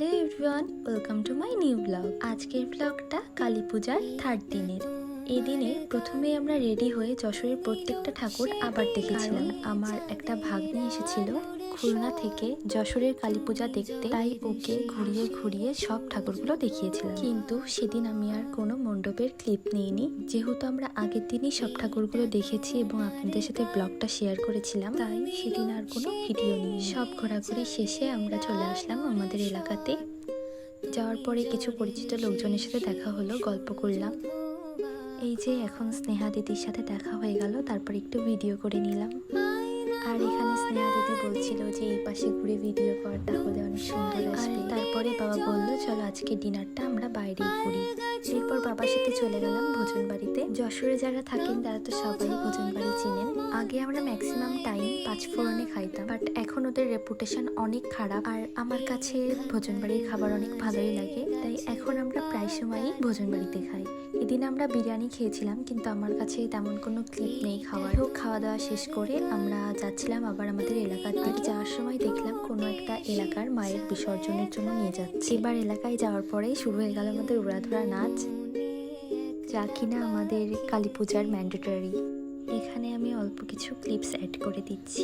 Hello everyone, welcome to my new blog. আজকের ব্লগটা কালী পূজার 3rd দিনের। এই দিনে প্রথমে আমরা রেডি হয়ে যশোরের প্রত্যেকটা ঠাকুর আবার দেখেছিলাম। আমার একটা ভাগ্নি এসেছিল খুলনা থেকে যশোরের কালী পূজা দেখতে, তাই ওকে ঘুরিয়ে ঘুরিয়ে সব ঠাকুরগুলো দেখিয়েছিলাম। কিন্তু সেদিন আমি আর কোনো মণ্ডপের ক্লিপ নিইনি, যেহেতু আমরা আগের দিনই সব ঠাকুরগুলো দেখেছি এবং আপনাদের সাথে ব্লগটা শেয়ার করেছিলাম, তাই সেদিন আর কোনো ভিডিও নেই। সব ঘোরাঘুরি শেষে আমরা চলে আসলাম আমাদের এলাকাতে। যাওয়ার পরে কিছু পরিচিত লোকজনের সাথে দেখা হলো, গল্প করলাম। এই যে এখন স্নেহা দিদির সাথে দেখা হয়ে গেল, তারপর একটু ভিডিও করে নিলাম। আর এখানে স্নেহা দিদি বলছিল যে এই পাশে ঘুরে ভিডিও কর, তাহলে অনেক সুন্দর আসবে। তারপরে বাবা বললো চলো আজকে ডিনারটা আমরা বাইরেই করি। এরপর বাবার সাথে চলে গেলাম ভোজন বাড়িতে। যশোরে যারা থাকেন তারা তো সবাই ভোজন বাড়ি চিনেন। আগে আমরা ম্যাক্সিমাম টাইম 5 ফোড়নে খাইতাম, বাট এখন ওদের রেপুটেশন অনেক খারাপ। আর আমার কাছে ভোজন বাড়ির খাবার অনেক ভালোই লাগে, তাই এখন আমরা প্রায় সময়ই ভোজন বাড়িতে খাই। এদিন আমরা বিরিয়ানি খেয়েছিলাম, কিন্তু আমার কাছে তেমন কোনো ক্লিপ নেই খাওয়ার। খাওয়া দাওয়া শেষ করে আমরা যাচ্ছিলাম আবার আমাদের এলাকার দিকে। যাওয়ার সময় দেখলাম কোনো একটা এলাকার মায়ের বিসর্জনের জন্য নিয়ে যাচ্ছে। এবার এলাকায় যাওয়ার পরেই শুরু হয়ে গেল আমাদের উড়াধুরা নাচ, যা কিনা আমাদের কালী পূজার ম্যান্ডেটরি। এখানে আমি অল্প কিছু ক্লিপস অ্যাড করে দিচ্ছি।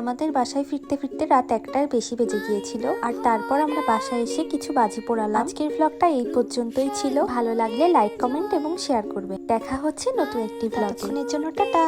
আমাদের বাসায় ফিরতে ফিরতে রাত 1টার বেশি বেজে গিয়েছিল, আর তারপর আমরা বাসায় এসে কিছু বাজি পোড়ালাম। আজকের ব্লগটা এই পর্যন্তই ছিল। ভালো লাগলে লাইক, কমেন্ট এবং শেয়ার করবে। দেখা হচ্ছে নতুন একটি ব্লগ। এর জন্য টাটা।